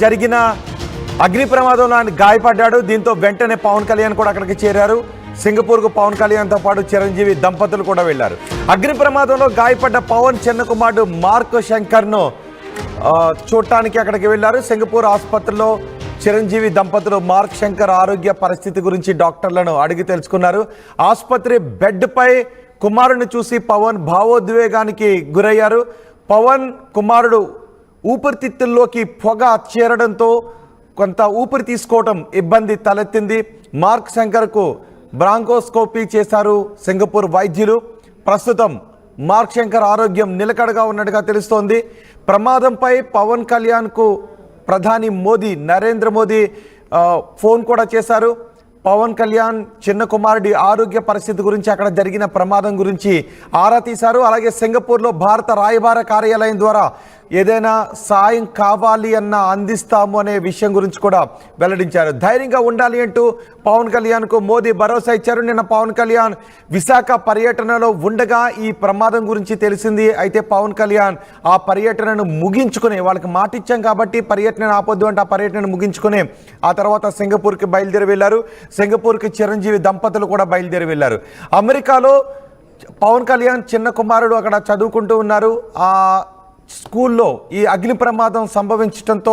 జరిగిన అగ్ని ప్రమాదంలో ఆయన గాయపడ్డాడు. దీంతో వెంటనే పవన్ కళ్యాణ్ కూడా అక్కడికి చేరారు. సింగపూర్కు పవన్ కళ్యాణ్తో పాటు చిరంజీవి దంపతులు కూడా వెళ్లారు. అగ్ని ప్రమాదంలో గాయపడ్డ పవన్ చిన్న కుమారుడు మార్క్ శంకర్ను చూడటానికి అక్కడికి వెళ్లారు. సింగపూర్ ఆసుపత్రిలో చిరంజీవి దంపతులు మార్క్ శంకర్ ఆరోగ్య పరిస్థితి గురించి డాక్టర్లను అడిగి తెలుసుకున్నారు. ఆసుపత్రి బెడ్పై కుమారుడిని చూసి పవన్ భావోద్వేగానికి గురయ్యారు. పవన్ కుమారుడు ఊపిరితిత్తుల్లోకి పొగ చేరడంతో కొంత ఊపిరి తీసుకోవడం ఇబ్బంది తలెత్తింది. మార్క్ శంకర్కు బ్రాంకోస్కోపీ చేశారు సింగపూర్ వైద్యులు. ప్రస్తుతం మార్క్ శంకర్ ఆరోగ్యం నిలకడగా ఉన్నట్టుగా తెలుస్తోంది. ప్రమాదంపై పవన్ కళ్యాణ్కు ప్రధాని నరేంద్ర మోదీ ఫోన్ కూడా చేశారు. పవన్ కళ్యాణ్ చిన్న కుమారుడి ఆరోగ్య పరిస్థితి గురించి, అక్కడ జరిగిన ప్రమాదం గురించి ఆరా తీశారు. అలాగే సింగపూర్లో భారత రాయబార కార్యాలయం ద్వారా ఏదైనా సాయం కావాలి అన్న అందిస్తాము అనే విషయం గురించి కూడా వెల్లడించారు. ధైర్యంగా ఉండాలి అంటూ పవన్ కళ్యాణ్కు మోదీ భరోసా ఇచ్చారు. నిన్న పవన్ కళ్యాణ్ విశాఖ పర్యటనలో ఉండగా ఈ ప్రమాదం గురించి తెలిసింది. అయితే పవన్ కళ్యాణ్ ఆ పర్యటనను ముగించుకుని, వాళ్ళకి మాట ఇచ్చాం కాబట్టి పర్యటన ఆపొద్దు అంటే ఆ పర్యటనను ముగించుకుని ఆ తర్వాత సింగపూర్కి బయలుదేరి వెళ్లారు. సింగపూర్కి చిరంజీవి దంపతులు కూడా బయలుదేరి వెళ్లారు. అమెరికాలో పవన్ కళ్యాణ్ చిన్న కుమారుడు అక్కడ చదువుకుంటూ ఉన్నారు. ఆ స్కూల్లో ఈ అగ్ని ప్రమాదం సంభవించడంతో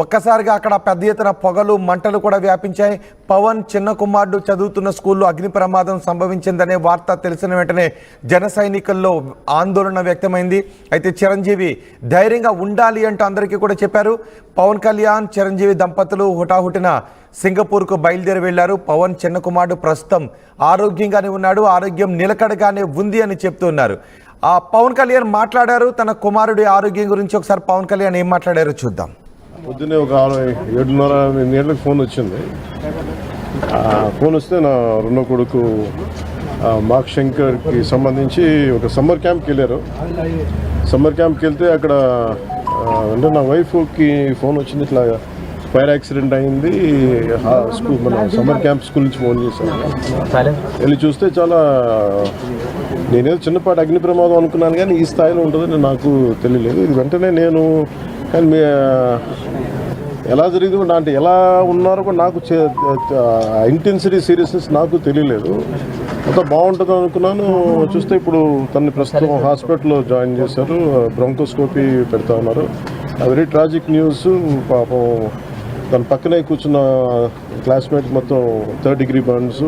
ఒక్కసారిగా అక్కడ పెద్ద ఎత్తున పొగలు మంటలు కూడా వ్యాపించాయి. పవన్ చిన్న కుమారుడు చదువుతున్న స్కూల్లో అగ్ని ప్రమాదం సంభవించిందనే వార్త తెలిసిన వెంటనే జన సైనికుల్లో ఆందోళన వ్యక్తమైంది. అయితే చిరంజీవి ధైర్యంగా ఉండాలి అంటూ అందరికీ కూడా చెప్పారు. పవన్ కళ్యాణ్ చిరంజీవి దంపతులు హుటాహుటిన సింగపూర్కు బయలుదేరి వెళ్లారు. పవన్ చిన్న కుమారుడు ప్రస్తుతం ఆరోగ్యంగానే ఉన్నాడు, ఆరోగ్యం నిలకడగానే ఉంది అని చెప్తున్నారు. పవన్ కళ్యాణ్ మాట్లాడారు తన కుమారుడి ఆరోగ్యం గురించి. ఒకసారి పవన్ కళ్యాణ్ ఏం మాట్లాడారో చూద్దాం. పొద్దున్నే ఒక 7:30 ఫోన్ వచ్చింది. ఫోన్ వస్తే నా రెండో కొడుకు మార్క్ శంకర్కి సంబంధించి ఒక సమ్మర్ క్యాంప్కి వెళ్ళారు. సమ్మర్ క్యాంప్కి వెళ్తే అక్కడ అంటే నా వైఫ్కి ఫోన్ వచ్చింది, ఇట్లా ఫైర్ యాక్సిడెంట్ అయింది, స్కూల్ మన సమ్మర్ క్యాంప్ స్కూల్ నుంచి ఫోన్ చేశాను. వెళ్ళి చూస్తే చాలా, నేనేదో చిన్నపాటి అగ్ని ప్రమాదం అనుకున్నాను కానీ ఈ స్థాయిలో ఉంటుందని నాకు తెలియలేదు. ఇది వెంటనే నేను కానీ ఎలా జరిగిందో అంటే ఎలా ఉన్నారో కూడా నాకు ఇంటెన్సిటీ సీరియస్నెస్ నాకు తెలియలేదు. అంత బాగుంటుంది అనుకున్నాను. చూస్తే ఇప్పుడు తనని ప్రస్తుతం హాస్పిటల్లో జాయిన్ చేశారు, బ్రాంకోస్కోపీ పెడతా ఉన్నారు. Very tragic news. పాపం తన పక్కనే కూర్చున్న క్లాస్మేట్ మొత్తం 3rd degree బర్న్స్,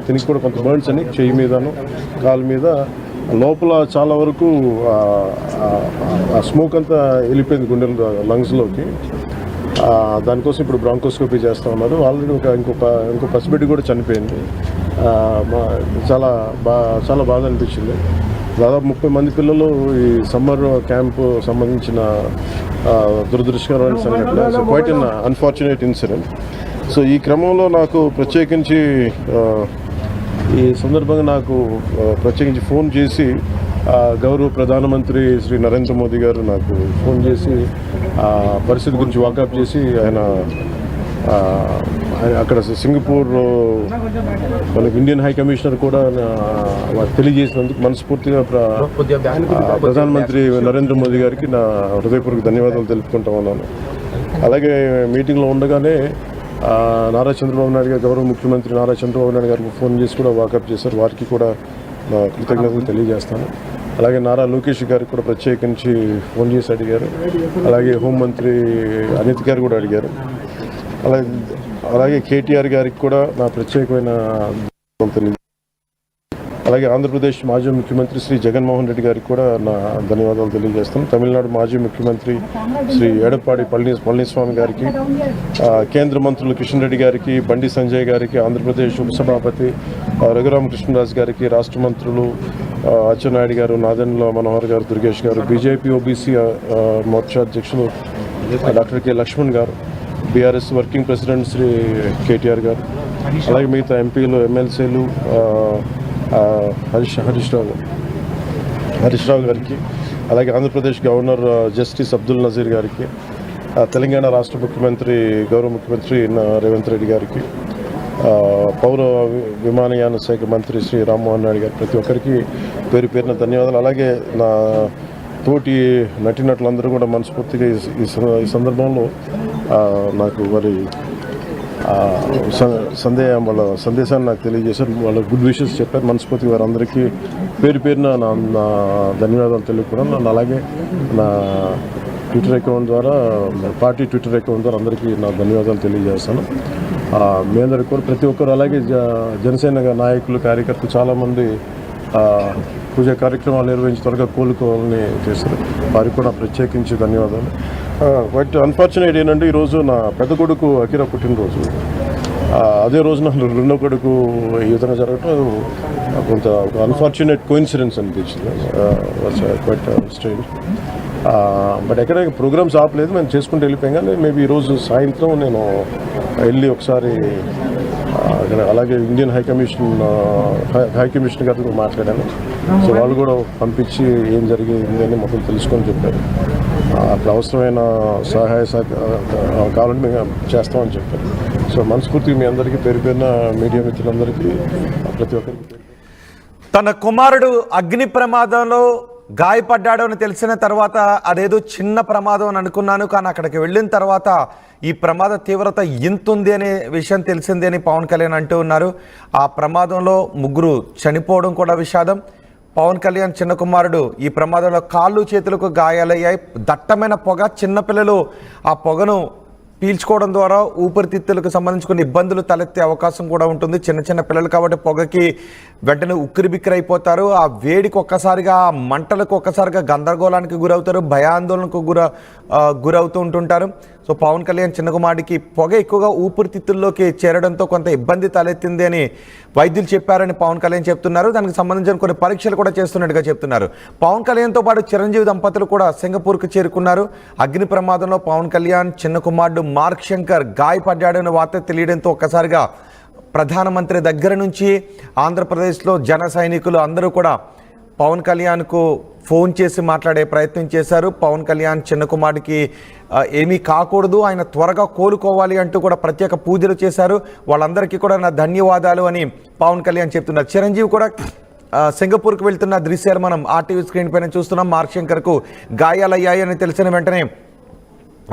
తినికి కూడా కొంత బర్న్స్ అని చెయ్యి మీదను కాలు మీద, లోపల చాలా వరకు ఆ స్మోక్ అంతా వెళ్ళిపోయింది గుండెల లంగ్స్లోకి. దానికోసం ఇప్పుడు బ్రాంకోస్కోపీ చేస్తూ ఉన్నారు. ఆల్రెడీ ఇంకో పసిబిడ్డ కూడా చనిపోయింది. చాలా బాధ అనిపించింది. దాదాపు 30 మంది పిల్లలు ఈ సమ్మర్ క్యాంపు సంబంధించిన దురదృష్టకరమైన సంఘటన. So quiet an unfortunate incident. So ఈ క్రమంలో నాకు ప్రత్యేకించి ఈ సందర్భంగా నాకు ప్రత్యేకించి ఫోన్ చేసి గౌరవ ప్రధానమంత్రి శ్రీ నరేంద్ర మోదీ గారు నాకు ఫోన్ చేసి పరిస్థితి గురించి వాకప్ చేసి ఆయన అక్కడ సింగపూర్ మనకి ఇండియన్ హై కమిషనర్ కూడా తెలియజేసినందుకు మనస్ఫూర్తిగా ప్రధానమంత్రి నరేంద్ర మోదీ గారికి నా హృదయపూర్వక ధన్యవాదాలు తెలుపుకుంటా ఉన్నాను. అలాగే మీటింగ్లో ఉండగానే నారా చంద్రబాబు నాయుడు గారు, గౌరవ ముఖ్యమంత్రి నారా చంద్రబాబు నాయుడు గారికి ఫోన్ చేసి కూడా వాకప్ చేశారు. వారికి కూడా నా కృతజ్ఞతలు తెలియజేస్తాను. అలాగే నారా లోకేష్ గారికి కూడా ప్రత్యేకించి ఫోన్ చేసి అడిగారు. అలాగే హోంమంత్రి అనిత్ గారు కూడా అడిగారు. అలాగే కేటీఆర్ గారికి కూడా నా ప్రత్యేకమైన తెలియదు. అలాగే ఆంధ్రప్రదేశ్ మాజీ ముఖ్యమంత్రి శ్రీ జగన్మోహన్ రెడ్డి గారికి కూడా నా ధన్యవాదాలు తెలియజేస్తాను. తమిళనాడు మాజీ ముఖ్యమంత్రి శ్రీ ఎడప్పాడి పళనిస్వామి గారికి, కేంద్ర మంత్రులు కిషన్ రెడ్డి గారికి, బండి సంజయ్ గారికి, ఆంధ్రప్రదేశ్ ఉపసభాపతి రఘురామకృష్ణరాజు గారికి, రాష్ట్ర మంత్రులు అచ్చెన్నాయుడు గారు, నాదెండ్ల మనోహర్ గారు, దుర్గేష్ గారు, బీజేపీ ఓబీసీ మోర్చా అధ్యక్షులు doctor K Lakshman garu, BRS working president Shri KTR garu, అలాగే మిగతా ఎంపీలు, ఎమ్మెల్సీలు హరీష్ రావు గారికి, అలాగే ఆంధ్రప్రదేశ్ గవర్నర్ జస్టిస్ అబ్దుల్ నజీర్ గారికి, తెలంగాణ రాష్ట్ర ముఖ్యమంత్రి గౌరవ ముఖ్యమంత్రి రేవంత్ రెడ్డి గారికి, పౌర విమానయాన శాఖ మంత్రి శ్రీ రామ్మోహన్ నాయుడు గారు, ప్రతి ఒక్కరికి పేరు పేరున ధన్యవాదాలు. అలాగే తోటి నటినట్లందరూ కూడా మనస్ఫూర్తిగా ఈ సందర్భంలో నాకు వారి వాళ్ళ సందేశాన్ని నాకు తెలియజేశారు. వాళ్ళ గుడ్ విషెస్ చెప్పారు. మనస్ఫూర్తిగా వారందరికీ పేరు పేరున నా ధన్యవాదాలు తెలుపుకున్నాను. నన్ను అలాగే నా ట్విట్టర్ అకౌంట్ ద్వారా, పార్టీ ట్విట్టర్ అకౌంట్ ద్వారా అందరికీ నా ధన్యవాదాలు తెలియజేస్తాను. మీ అందరికీ కూడా ప్రతి ఒక్కరు, అలాగే జనసేన నాయకులు, కార్యకర్తలు చాలామంది పూజా కార్యక్రమాలు నిర్వహించి త్వరగా కోలుకోవాలని చేశారు. వారికి కూడా ప్రత్యేకించి ధన్యవాదాలు. బట్ అన్ఫార్చునేట్ ఏంటంటే ఈరోజు నా పెద్ద కొడుకు అకిరా పుట్టినరోజు. అదే రోజున రెండో కొడుకు ఈ విధంగా జరగటం కొంత ఒక అన్ఫార్చునేట్ కోఇన్సిడెన్స్ అనిపించింది. Quite strange. బట్ ఎక్కడ ప్రోగ్రామ్స్ ఆపలేదు, మేము చేసుకుంటూ వెళ్ళిపోయాం. కానీ మేబీ ఈరోజు సాయంత్రం నేను వెళ్ళి ఒకసారి అలాగే ఇండియన్ హై కమిషన్ గారితో మాట్లాడాను. సో వాళ్ళు కూడా పంపించి ఏం జరిగింది అని మొత్తం తెలుసుకొని చెప్పారు. అక్కడ అవసరమైన సహాయ కావాలంటే మేము చేస్తామని చెప్పారు. సో మనస్ఫూర్తిగా మీ అందరికీ పేరు పేరున మీడియా మిత్రులందరికీ ప్రతి ఒక్కరికి తన కుమారుడు అగ్ని ప్రమాదంలో గాయపడ్డాడు అని తెలిసిన తర్వాత అదేదో చిన్న ప్రమాదం అని అనుకున్నాను, కానీ అక్కడికి వెళ్ళిన తర్వాత ఈ ప్రమాద తీవ్రత ఇంతుంది అనే విషయం తెలిసింది అని పవన్ కళ్యాణ్ అంటూ ఉన్నారు. ఆ ప్రమాదంలో 3 చనిపోవడం కూడా విషాదం. పవన్ కళ్యాణ్ చిన్న కుమారుడు ఈ ప్రమాదంలో కాళ్ళు చేతులకు గాయాలయ్యాయి. దట్టమైన పొగ, చిన్నపిల్లలు ఆ పొగను పీల్చుకోవడం ద్వారా ఊపిరితిత్తులకు సంబంధించి కొన్ని ఇబ్బందులు తలెత్తే అవకాశం కూడా ఉంటుంది. చిన్న పిల్లలు కాబట్టి పొగకి వెంటనే ఉక్కిరిబిక్కిరి అయిపోతారు. ఆ వేడికి ఒక్కసారిగా, ఆ మంటలకు ఒక్కసారిగా గందరగోళానికి గురవుతారు, భయాందోళనకు గురవుతూ ఉంటుంటారు. సో పవన్ కళ్యాణ్ చిన్న కుమారుడికి పొగ ఎక్కువగా ఊపిరితిత్తుల్లోకి చేరడంతో కొంత ఇబ్బంది తలెత్తింది అని వైద్యులు చెప్పారని పవన్ కళ్యాణ్ చెప్తున్నారు. దానికి సంబంధించిన కొన్ని పరీక్షలు కూడా చేస్తున్నట్టుగా చెప్తున్నారు. పవన్ కళ్యాణ్తో పాటు చిరంజీవి దంపతులు కూడా సింగపూర్కు చేరుకున్నారు. అగ్ని ప్రమాదంలో పవన్ కళ్యాణ్ చిన్న కుమారుడు మార్క్ శంకర్ గాయపడ్డాడనే వార్త తెలియడంతో ఒక్కసారిగా ప్రధానమంత్రి దగ్గర నుంచి ఆంధ్రప్రదేశ్లో జన సైనికులు అందరూ కూడా పవన్ కళ్యాణ్కు ఫోన్ చేసి మాట్లాడే ప్రయత్నం చేశారు. పవన్ కళ్యాణ్ చిన్న కుమారుడికి ఏమీ కాకూడదు, ఆయన త్వరగా కోలుకోవాలి అంటూ కూడా ప్రత్యేక పూజలు చేశారు. వాళ్ళందరికీ కూడా నా ధన్యవాదాలు అని పవన్ కళ్యాణ్ చెప్తున్నారు. చిరంజీవి కూడా సింగపూర్కు వెళ్తున్న దృశ్యాలు మనం ఆర్టీవీ స్క్రీన్ పైన చూస్తున్నాం. మార్క్ శంకర్కు గాయాలయ్యాయి అని తెలిసిన వెంటనే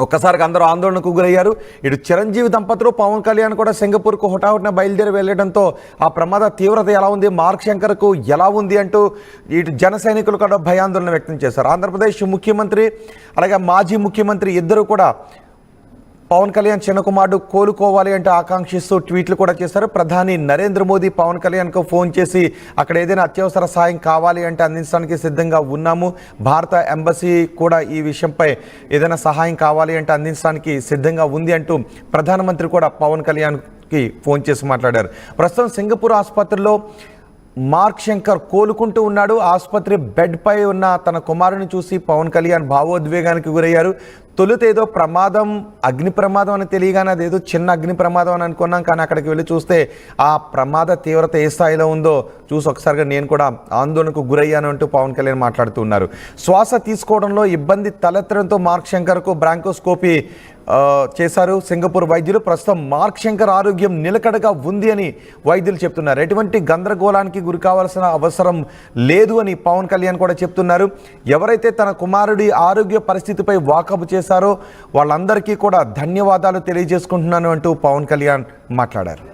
ఒక్కసారిగా అందరూ ఆందోళనకు గురయ్యారు. ఇటు చిరంజీవి దంపతులు, పవన్ కళ్యాణ్ కూడా సింగపూర్కు హుటాహుటిన బయలుదేరి వెళ్ళడంతో ఆ ప్రమాద తీవ్రత ఎలా ఉంది, మార్క్ శంకర్కు ఎలా ఉంది అంటూ ఇటు జన సైనికులు కూడా భయాందోళన వ్యక్తం చేశారు. ఆంధ్రప్రదేశ్ ముఖ్యమంత్రి అలాగే మాజీ ముఖ్యమంత్రి ఇద్దరు కూడా పవన్ కళ్యాణ్ చిన్న కుమారుడు కోలుకోవాలి అంటే ఆకాంక్షిస్తూ ట్వీట్లు కూడా చేశారు. ప్రధాని నరేంద్ర మోదీ పవన్ కళ్యాణ్కు ఫోన్ చేసి అక్కడ ఏదైనా అత్యవసర సాయం కావాలి అంటే అందించడానికి సిద్ధంగా ఉన్నాము, భారత ఎంబసీ కూడా ఈ విషయంపై ఏదైనా సహాయం కావాలి అంటే అందించడానికి సిద్ధంగా ఉంది అంటూ ప్రధానమంత్రి కూడా పవన్ కళ్యాణ్కి ఫోన్ చేసి మాట్లాడారు. ప్రస్తుతం సింగపూర్ ఆసుపత్రిలో మార్క్ శంకర్ కోలుకుంటూ ఉన్నాడు. ఆసుపత్రి బెడ్పై ఉన్న తన కుమారుని చూసి పవన్ కళ్యాణ్ భావోద్వేగానికి గురయ్యారు. తొలుత ఏదో ప్రమాదం, అగ్ని ప్రమాదం అని తెలియగానే అదేదో చిన్న అగ్ని ప్రమాదం అని అనుకున్నాం, కానీ అక్కడికి వెళ్ళి చూస్తే ఆ ప్రమాద తీవ్రత ఏ స్థాయిలో ఉందో చూసి ఒకసారిగా నేను కూడా ఆందోళనకు గురయ్యాను అంటూ పవన్ కళ్యాణ్ మాట్లాడుతూ ఉన్నారు. శ్వాస తీసుకోవడంలో ఇబ్బంది తలెత్తడంతో మార్క్ శంకర్కు బ్రాంకోస్కోపీ చేశారు సింగపూర్ వైద్యులు. ప్రస్తుతం మార్క్ శంకర్ ఆరోగ్యం నిలకడగా ఉంది అని వైద్యులు చెప్తున్నారు. ఎటువంటి గందరగోళానికి గురి కావాల్సిన అవసరం లేదు అని పవన్ కళ్యాణ్ కూడా చెప్తున్నారు. ఎవరైతే తన కుమారుడి ఆరోగ్య పరిస్థితిపై వాకబు చేశారో వాళ్ళందరికీ కూడా ధన్యవాదాలు తెలియజేసుకుంటున్నాను అంటూ పవన్ కళ్యాణ్ మాట్లాడారు.